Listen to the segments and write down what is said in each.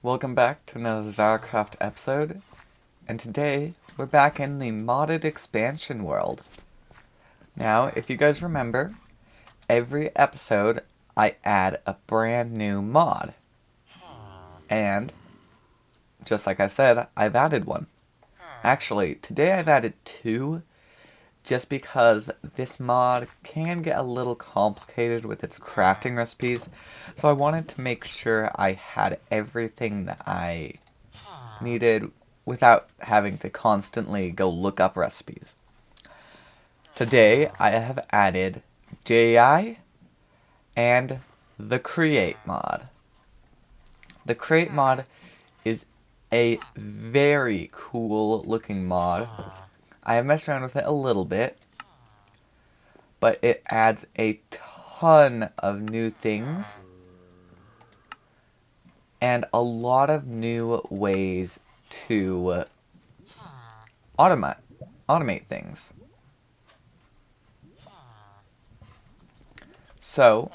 Welcome back to another ZaraCraft episode, and today we're back in the modded expansion world. Now, if you guys remember, every episode I add a brand new mod. And, just like I said, I've added one. Actually, today I've added two, just because this mod can get a little complicated with its crafting recipes, so I wanted to make sure I had everything that I needed without having to constantly go look up recipes. Today I have added JI and the Create mod. The Create mod is a very cool looking mod. I have messed around with it a little bit, but it adds a ton of new things and a lot of new ways to automate things. So,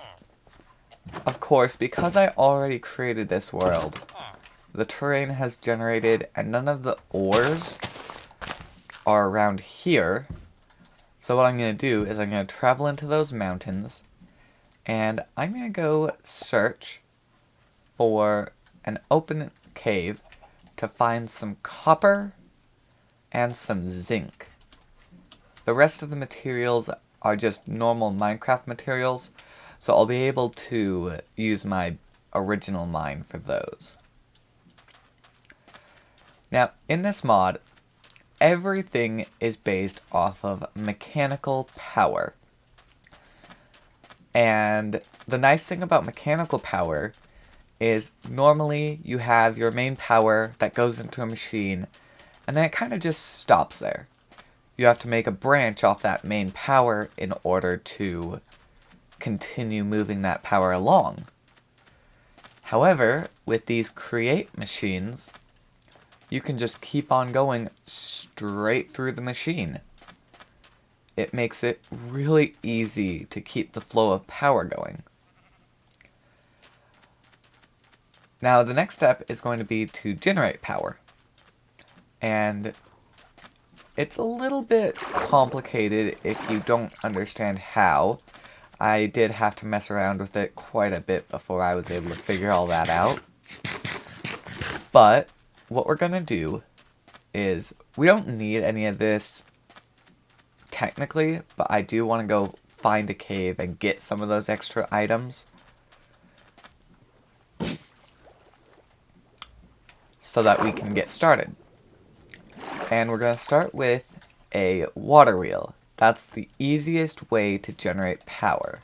of course, because I already created this world, the terrain has generated and none of the ores are around here. So what I'm going to do is I'm going to travel into those mountains and I'm going to go search for an open cave to find some copper and some zinc. The rest of the materials are just normal Minecraft materials, so I'll be able to use my original mine for those. Now, in this mod, everything is based off of mechanical power. And the nice thing about mechanical power is normally you have your main power that goes into a machine, and then it kind of just stops there. You have to make a branch off that main power in order to continue moving that power along. However, with these create machines, you can just keep on going straight through the machine. It makes it really easy to keep the flow of power going. Now, the next step is going to be to generate power. And it's a little bit complicated if you don't understand how. I did have to mess around with it quite a bit before I was able to figure all that out. But what we're going to do is, we don't need any of this technically, but I do want to go find a cave and get some of those extra items so that we can get started. And we're going to start with a water wheel. That's the easiest way to generate power.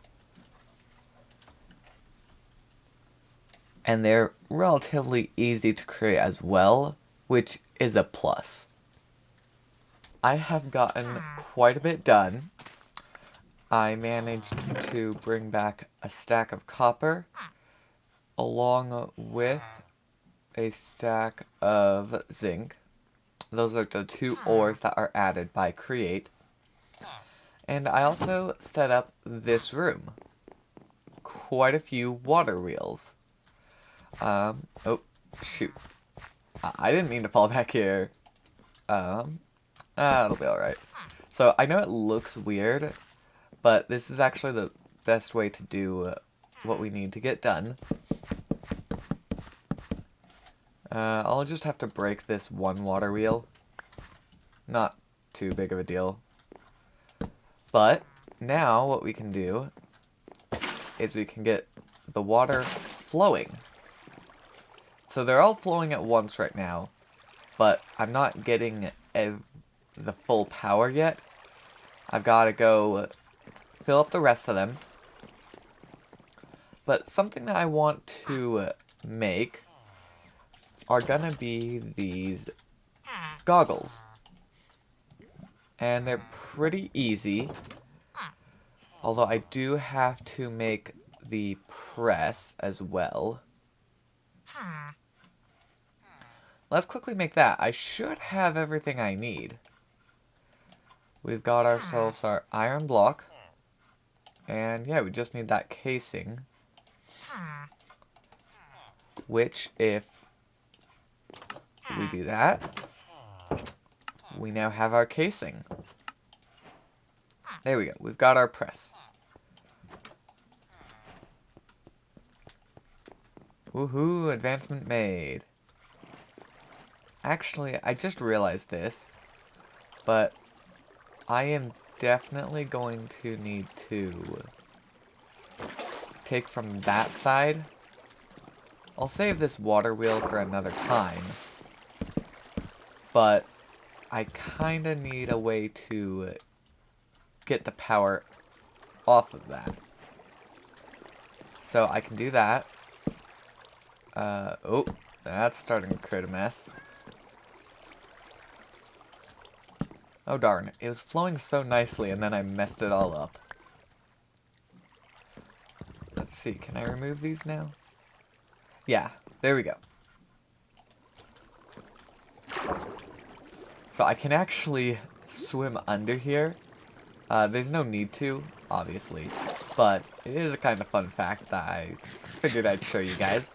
And they're relatively easy to create as well, which is a plus. I have gotten quite a bit done. I managed to bring back a stack of copper, along with a stack of zinc. Those are the two ores that are added by Create. And I also set up this room. Quite a few water wheels. Oh, shoot. I didn't mean to fall back here. It'll be alright. So, I know it looks weird, but this is actually the best way to do what we need to get done. I'll just have to break this one water wheel. Not too big of a deal. But now what we can do is we can get the water flowing. So they're all flowing at once right now, but I'm not getting the full power yet. I've got to go fill up the rest of them. But something that I want to make are gonna be these goggles. And they're pretty easy, although I do have to make the press as well. Let's quickly make that. I should have everything I need. We've got ourselves our iron block, and yeah, we just need that casing, which if we do that, we now have our casing. There we go. We've got our press. Woohoo, advancement made. Actually, I just realized this, but I am definitely going to need to take from that side. I'll save this water wheel for another time, but I kinda need a way to get the power off of that. So I can do that. Oh, that's starting to create a mess. Oh darn, it was flowing so nicely and then I messed it all up. Let's see, can I remove these now? Yeah, there we go. So I can actually swim under here. There's no need to, obviously, but it is a kind of fun fact that I figured I'd show you guys.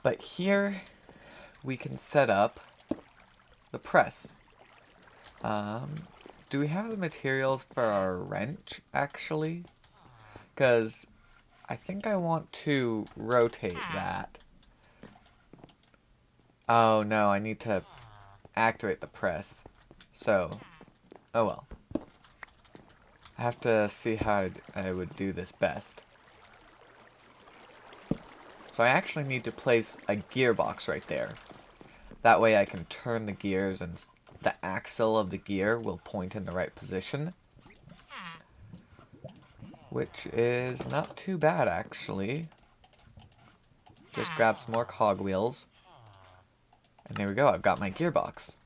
But here we can set up the press. Do we have the materials for our wrench, actually? Because I think I want to rotate that. Oh no, I need to activate the press. So, oh well. I have to see how I would do this best. So I actually need to place a gearbox right there. That way I can turn the gears and the axle of the gear will point in the right position. Which is not too bad, actually. Just grab some more cogwheels. And there we go, I've got my gearbox.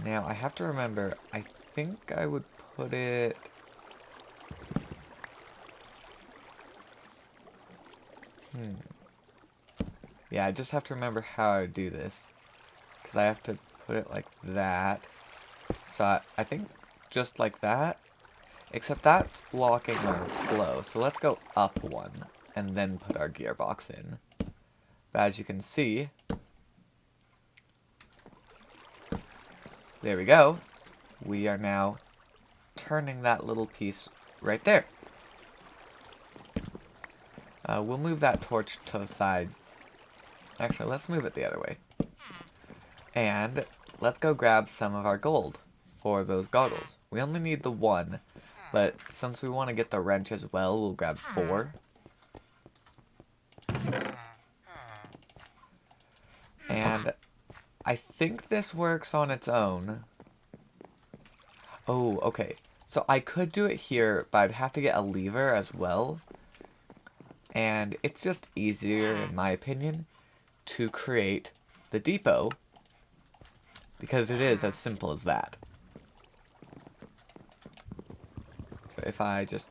Now, I have to remember, I think I would put it... Yeah, I just have to remember how I do this. Because I have to put it like that. So I think just like that. Except that's blocking our flow. So let's go up one and then put our gearbox in. But as you can see, there we go. We are now turning that little piece right there. We'll move that torch to the side. Actually, let's move it the other way. And let's go grab some of our gold for those goggles. We only need the one, but since we want to get the wrench as well, we'll grab 4. And I think this works on its own. Oh, okay. So I could do it here, but I'd have to get a lever as well. And it's just easier, in my opinion, to create the depot, because it is as simple as that. So if I just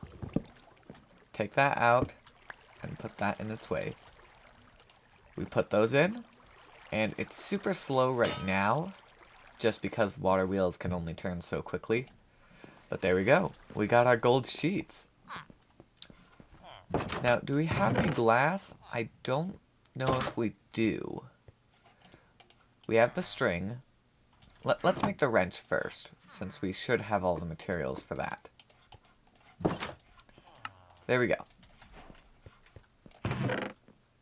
take that out and put that in its way, we put those in, and it's super slow right now, just because water wheels can only turn so quickly. But there we go. We got our gold sheets. Now, do we have any glass? I don't know if we do. We have the string. Let's make the wrench first, since we should have all the materials for that. There we go.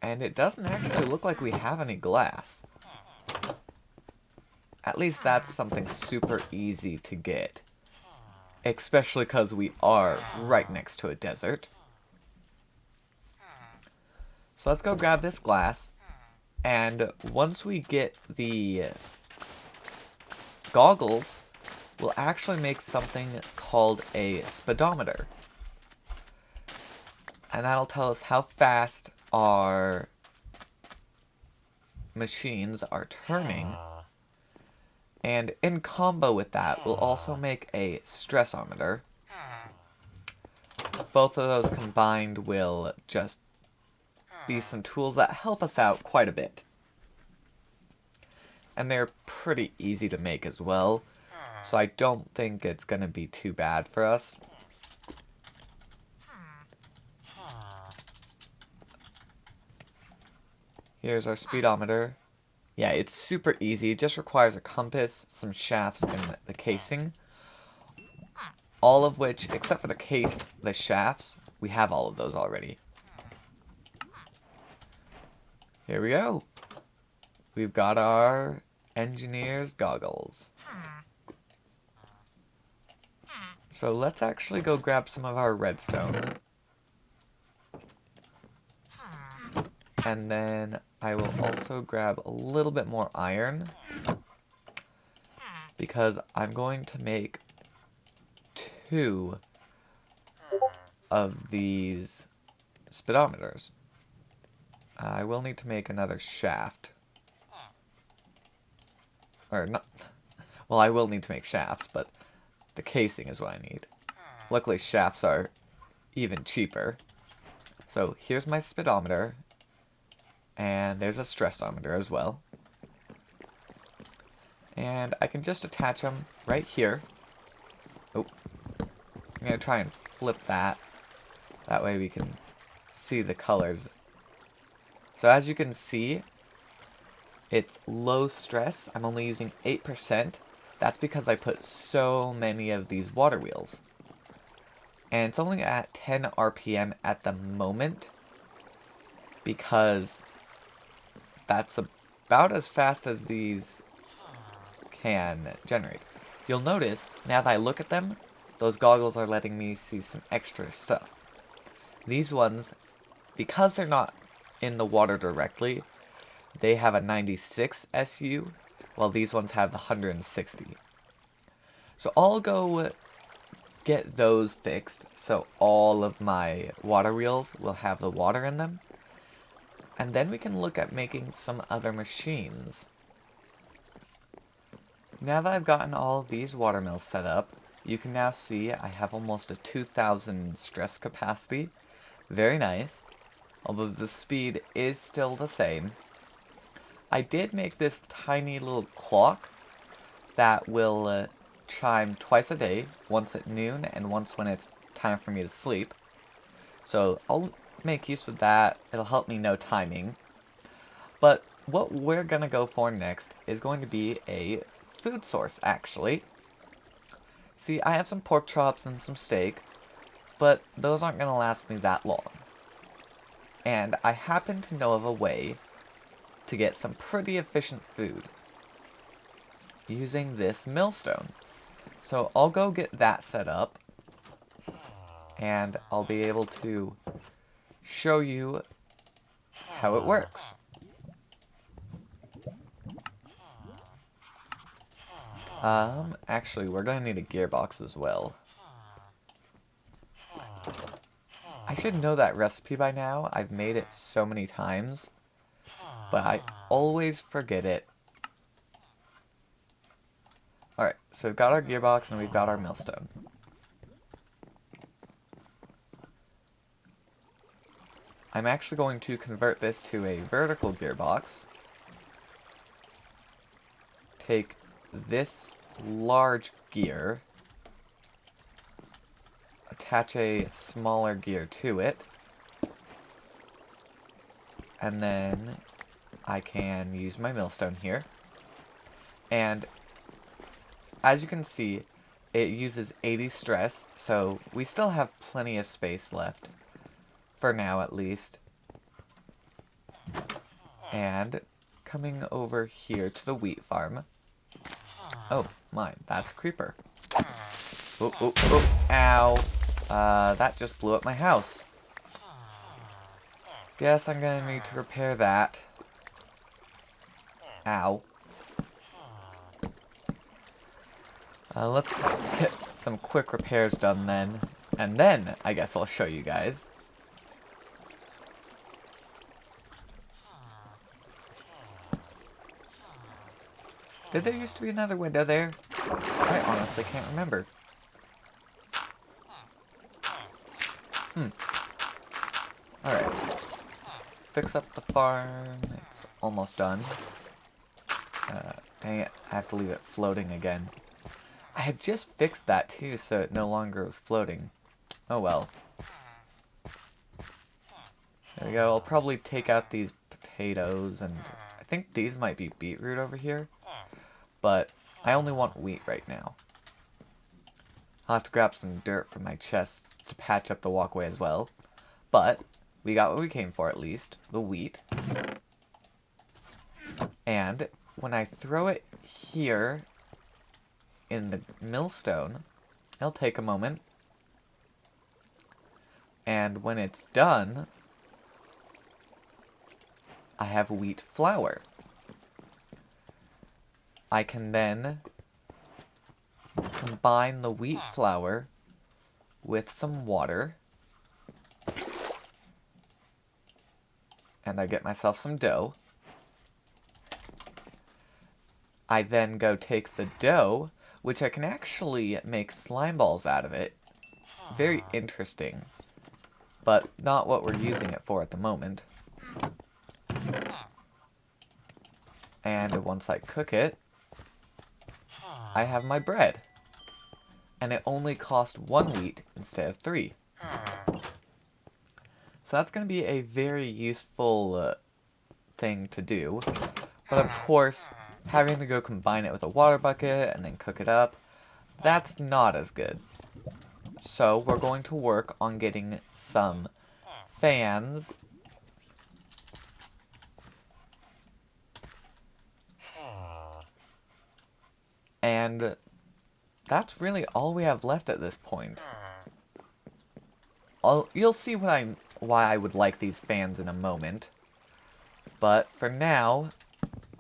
And it doesn't actually look like we have any glass. At least that's something super easy to get. Especially because we are right next to a desert. So let's go grab this glass. And once we get the goggles, we'll actually make something called a speedometer. And that'll tell us how fast our machines are turning. And in combo with that, we'll also make a stressometer. Both of those combined will just be some tools that help us out quite a bit. And they're pretty easy to make as well, so I don't think it's going to be too bad for us. Here's our speedometer. Yeah, it's super easy. It just requires a compass, some shafts, and the casing. All of which, except for the shafts, we have all of those already. Here we go. We've got our engineer's goggles. So let's actually go grab some of our redstone. And then I will also grab a little bit more iron, because I'm going to make 2 of these speedometers. I will need to make another shaft. Or not. Well, I will need to make shafts, but the casing is what I need. Luckily, shafts are even cheaper. So here's my speedometer. And there's a stressometer as well. And I can just attach them right here. Oh, I'm going to try and flip that. That way we can see the colors. So as you can see, it's low stress. I'm only using 8%. That's because I put so many of these water wheels. And it's only at 10 RPM at the moment, because that's about as fast as these can generate. You'll notice, now that I look at them, those goggles are letting me see some extra stuff. These ones, because they're not in the water directly, they have a 96 SU, while these ones have the 160. So I'll go get those fixed, so all of my water wheels will have the water in them. And then we can look at making some other machines. Now that I've gotten all of these water mills set up, you can now see I have almost a 2000 stress capacity. Very nice. Although the speed is still the same. I did make this tiny little clock that will chime twice a day, once at noon and once when it's time for me to sleep. So I'll make use of that. It'll help me know timing. But what we're gonna go for next is going to be a food source, actually. See, I have some pork chops and some steak, but those aren't gonna last me that long. And I happen to know of a way to get some pretty efficient food using this millstone. So I'll go get that set up, and I'll be able to show you how it works. Actually, we're gonna need a gearbox as well. I should know that recipe by now. I've made it so many times, but I always forget it. Alright, so we've got our gearbox and we've got our millstone. I'm actually going to convert this to a vertical gearbox. Take this large gear, attach a smaller gear to it, and then I can use my millstone here. And as you can see, it uses 80 stress, so we still have plenty of space left. For now, at least. And coming over here to the wheat farm. Oh, my, that's a creeper. Oh, oh, oh, ow. That just blew up my house. Guess I'm gonna need to repair that. Ow. Let's get some quick repairs done then. And then, I guess I'll show you guys. Did there used to be another window there? I honestly can't remember. Alright. Fix up the farm. It's almost done. Dang it, I have to leave it floating again. I had just fixed that too, so it no longer was floating. Oh well. There we go, I'll probably take out these potatoes, and I think these might be beetroot over here. But I only want wheat right now. I'll have to grab some dirt from my chest to patch up the walkway as well. But we got what we came for, at least, the wheat. And when I throw it here in the millstone, it'll take a moment. And when it's done, I have wheat flour. I can then combine the wheat flour with some water. And I get myself some dough. I then go take the dough, which I can actually make slime balls out of it. Very interesting, but not what we're using it for at the moment. And once I cook it, I have my bread. And it only cost 1 wheat instead of 3. So that's going to be a very useful thing to do. But of course, having to go combine it with a water bucket and then cook it up, that's not as good. So we're going to work on getting some fans. And that's really all we have left at this point. You'll see why I would like these fans in a moment. But for now,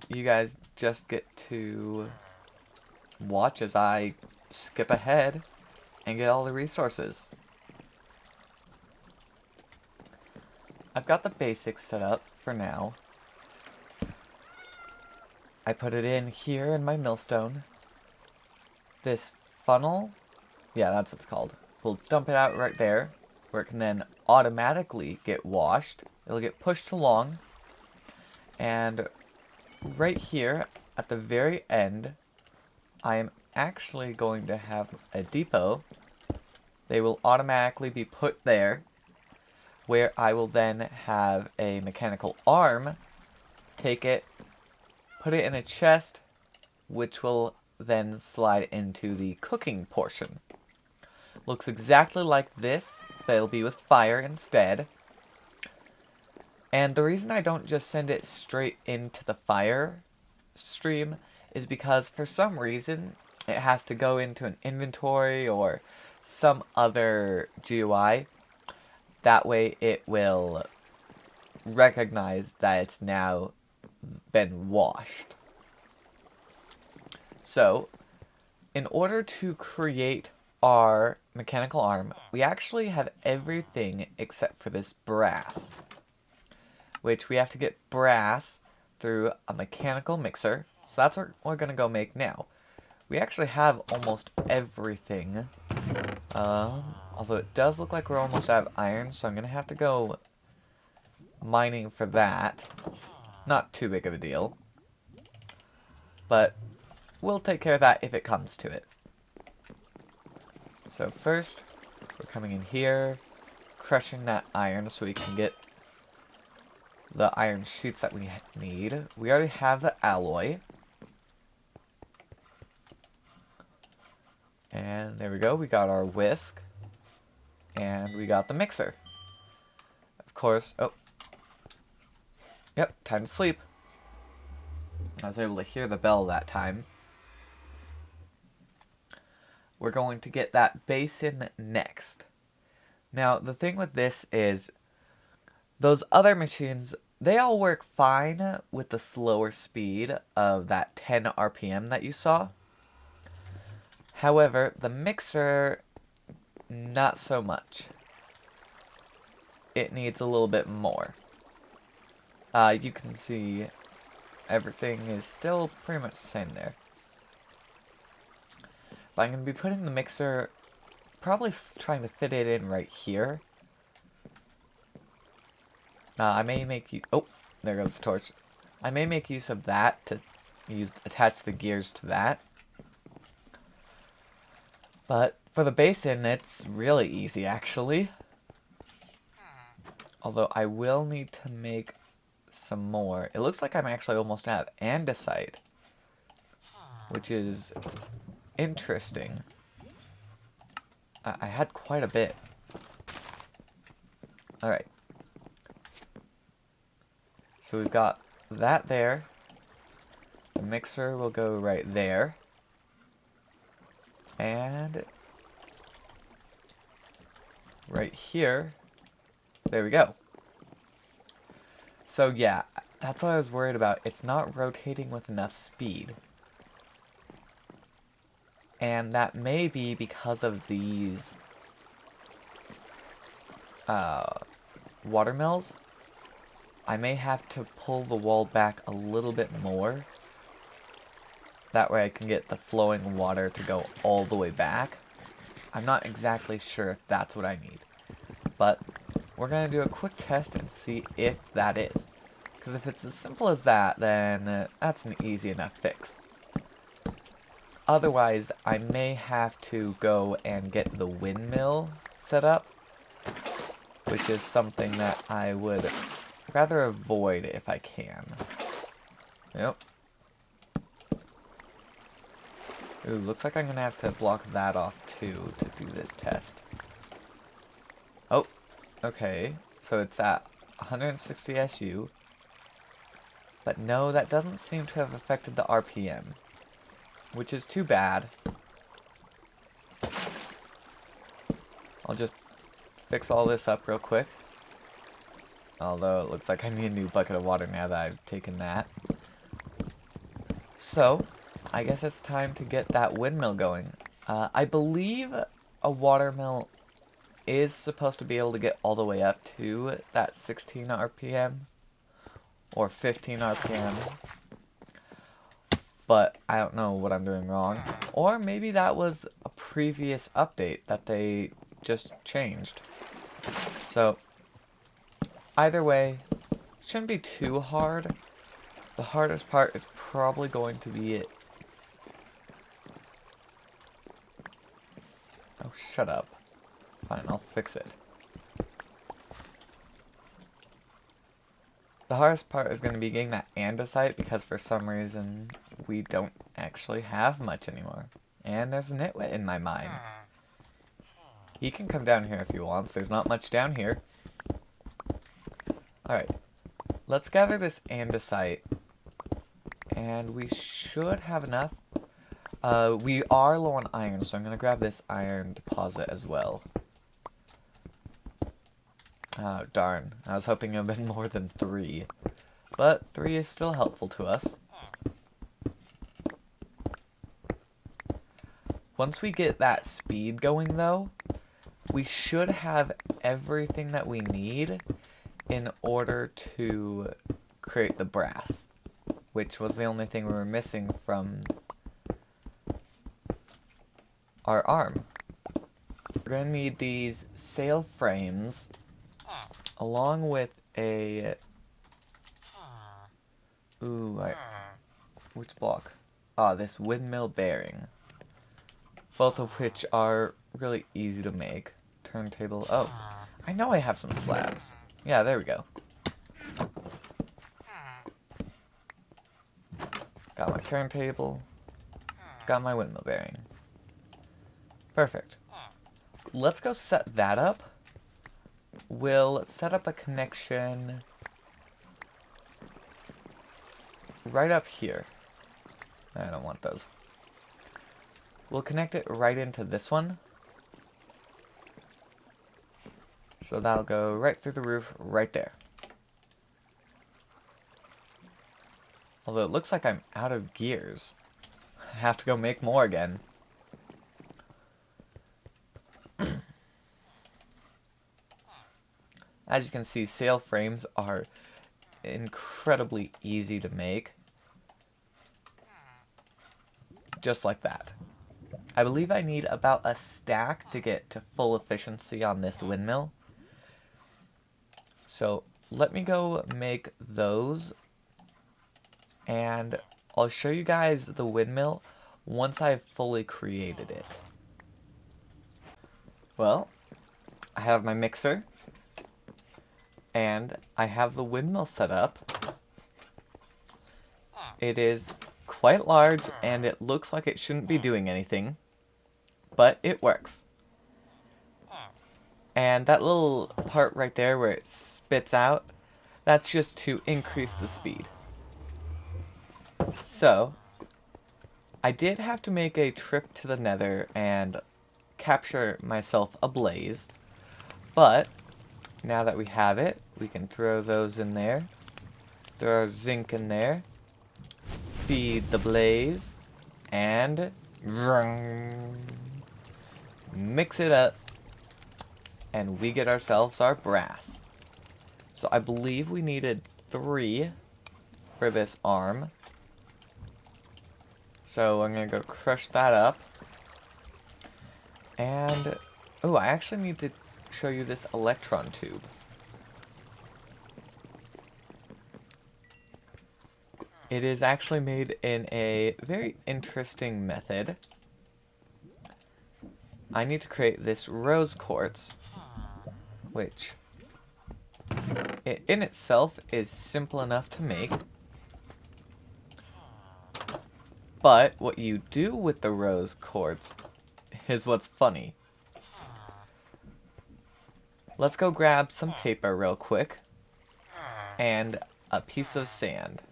you guys just get to watch as I skip ahead and get all the resources. I've got the basics set up for now. I put it in here in my millstone. This funnel, yeah, that's what it's called. We'll dump it out right there, where it can then automatically get washed. It'll get pushed along. And right here, at the very end, I am actually going to have a depot. They will automatically be put there, where I will then have a mechanical arm, take it, put it in a chest, which will then slide into the cooking portion. Looks exactly like this, but it'll be with fire instead. And the reason I don't just send it straight into the fire stream is because for some reason it has to go into an inventory or some other GUI. That way it will recognize that it's now been washed. So, in order to create our mechanical arm, we actually have everything except for this brass, which we have to get brass through a mechanical mixer. So that's what we're going to go make now. We actually have almost everything, although it does look like we're almost out of iron, so I'm going to have to go mining for that. Not too big of a deal, but we'll take care of that if it comes to it. So first, we're coming in here, crushing that iron so we can get the iron sheets that we need. We already have the alloy. And there we go, we got our whisk. And we got the mixer. Of course, oh. Yep, time to sleep. I was able to hear the bell that time. We're going to get that basin next. Now, the thing with this is, those other machines, they all work fine with the slower speed of that 10 RPM that you saw. However, the mixer, not so much. It needs a little bit more. You can see everything is still pretty much the same there. But I'm going to be putting the mixer, probably trying to fit it in right here. I may make you, oh, there goes the torch. I may make use of that to attach the gears to that. But for the basin, it's really easy actually. Although I will need to make some more. It looks like I'm actually almost out of andesite, which is interesting. I had quite a bit. Alright. So we've got that there. The mixer will go right there. And right here. There we go. So yeah, that's what I was worried about. It's not rotating with enough speed. And that may be because of these watermills. I may have to pull the wall back a little bit more. That way I can get the flowing water to go all the way back. I'm not exactly sure if that's what I need. But we're going to do a quick test and see if that is. Because if it's as simple as that, then that's an easy enough fix. Otherwise, I may have to go and get the windmill set up, which is something that I would rather avoid if I can. Yep. Ooh, looks like I'm going to have to block that off too to do this test. Oh, okay. So it's at 160 SU. But no, that doesn't seem to have affected the RPM, which is too bad. I'll just fix all this up real quick. Although it looks like I need a new bucket of water now that I've taken that. So, I guess it's time to get that windmill going. I believe a watermill is supposed to be able to get all the way up to that 16 RPM or 15 RPM. But I don't know what I'm doing wrong. Or maybe that was a previous update that they just changed. So, either way, shouldn't be too hard. The hardest part is probably going to be it. Oh, shut up. Fine, I'll fix it. The hardest part is going to be getting that andesite because for some reason we don't actually have much anymore. And there's a nitwit in my mine. He can come down here if he wants. There's not much down here. Alright. Let's gather this andesite. And we should have enough. We are low on iron, so I'm going to grab this iron deposit as well. Oh, darn. I was hoping it would have been more than 3. But 3 is still helpful to us. Once we get that speed going, though, we should have everything that we need in order to create the brass, which was the only thing we were missing from our arm. We're going to need these sail frames along with a... Ooh, which block? Ah, this windmill bearing. Both of which are really easy to make. Turntable. Oh, I know I have some slabs. Yeah, there we go. Got my turntable. Got my windmill bearing. Perfect. Let's go set that up. We'll set up a connection right up here. I don't want those. We'll connect it right into this one. So that'll go right through the roof, right there. Although it looks like I'm out of gears. I have to go make more again. As you can see, sail frames are incredibly easy to make. Just like that. I believe I need about a stack to get to full efficiency on this windmill. So let me go make those. And I'll show you guys the windmill once I've fully created it. Well, I have my mixer. and I have the windmill set up. It is quite large, and it looks like it shouldn't be doing anything, but it works. And that little part right there where it spits out, that's just to increase the speed. So, I did have to make a trip to the Nether and capture myself a blaze, but now that we have it, we can throw those in there, throw our zinc in there, feed the blaze, and mix it up, and we get ourselves our brass. So I believe we needed 3 for this arm. So I'm going to go crush that up. And, oh, I actually need to show you this electron tube. It is actually made in a very interesting method. I need to create this rose quartz, which in itself is simple enough to make. But what you do with the rose quartz is what's funny. Let's go grab some paper real quick and a piece of sand.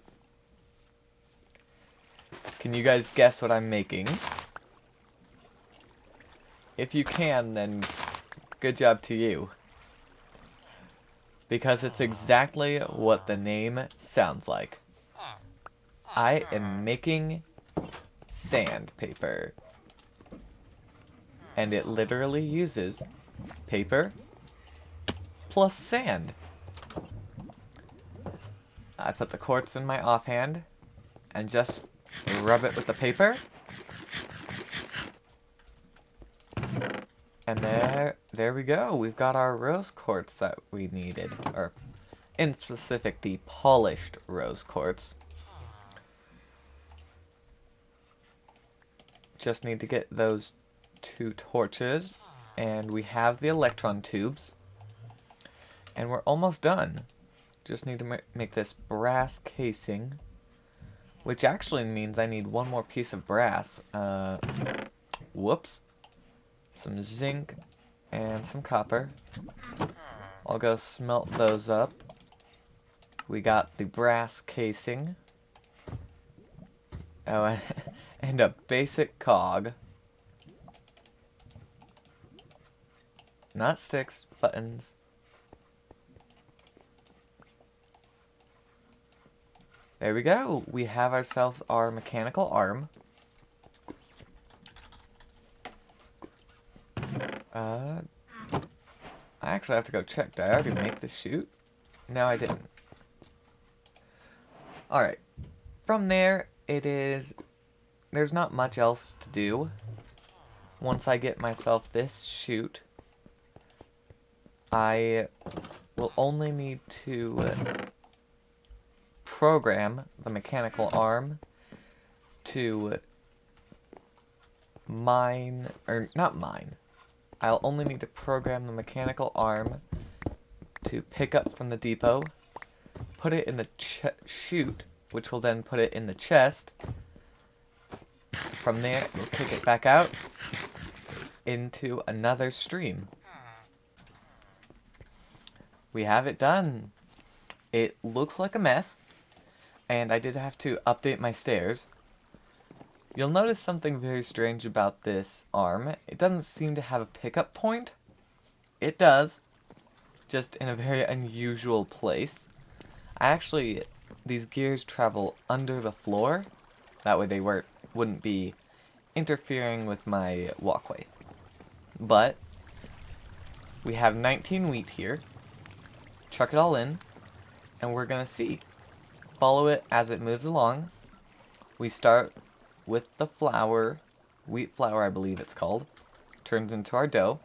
Can you guys guess what I'm making? If you can, then good job to you. Because it's exactly what the name sounds like. I am making sandpaper. And it literally uses paper plus sand. I put the quartz in my offhand and just rub it with the paper. And there we go. We've got our rose quartz that we needed. Or, in specific, the polished rose quartz. Just need to get those 2 torches. And we have the electron tubes. And we're almost done. Just need to make this brass casing. Which actually means I need 1 more piece of brass. Whoops. Some zinc and some copper. I'll go smelt those up. We got the brass casing. Oh, and a basic cog. Not sticks, buttons. There we go. We have ourselves our mechanical arm. I actually have to go check. Did I already make this chute? No, I didn't. Alright. From there, there's not much else to do. Once I get myself this chute, I will only need to program the mechanical arm to mine, or not mine. I'll only need to program the mechanical arm to pick up from the depot, put it in the chute, which will then put it in the chest. From there, we'll kick it back out into another stream. We have it done. It looks like a mess, and I did have to update my stairs. You'll notice something very strange about this arm. It doesn't seem to have a pickup point. It does, just in a very unusual place. These gears travel under the floor. That way they wouldn't be interfering with my walkway. But we have 19 wheat here. Chuck it all in, and we're gonna see. Follow it as it moves along. We start with the flour, wheat flour I believe it's called, turns into our dough,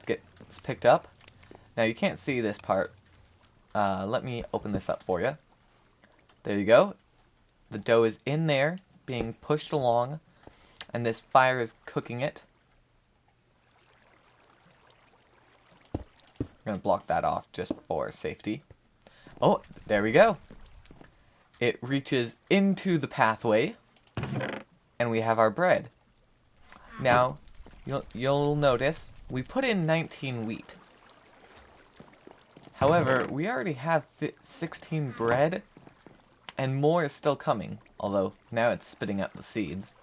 gets picked up. Now you can't see this part. Let me open this up for you. There you go. The dough is in there, being pushed along, and this fire is cooking it. I'm going to block that off just for safety. Oh, there we go. It reaches into the pathway, and we have our bread. Now, you'll notice we put in 19 wheat. However, we already have 16 bread, and more is still coming, although now it's spitting out the seeds.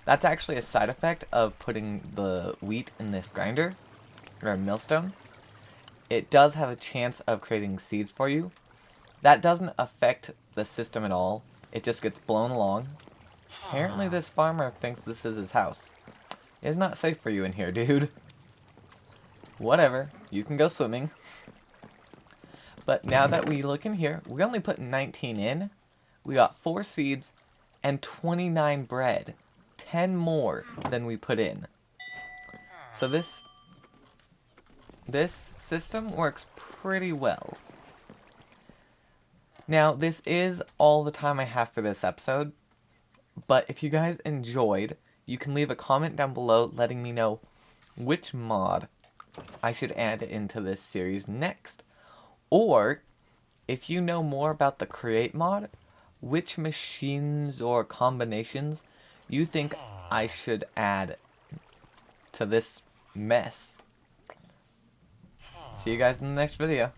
That's actually a side effect of putting the wheat in this grinder, or millstone. It does have a chance of creating seeds for you. That doesn't affect the system at all. It just gets blown along. Apparently this farmer thinks this is his house. It's not safe for you in here, dude. Whatever, you can go swimming. But now that we look in here, we only put 19 in. We got 4 seeds and 29 bread. 10 more than we put in. So this system works pretty well. Now, this is all the time I have for this episode, but if you guys enjoyed, you can leave a comment down below letting me know which mod I should add into this series next. Or, if you know more about the Create mod, which machines or combinations you think I should add to this mess. See you guys in the next video.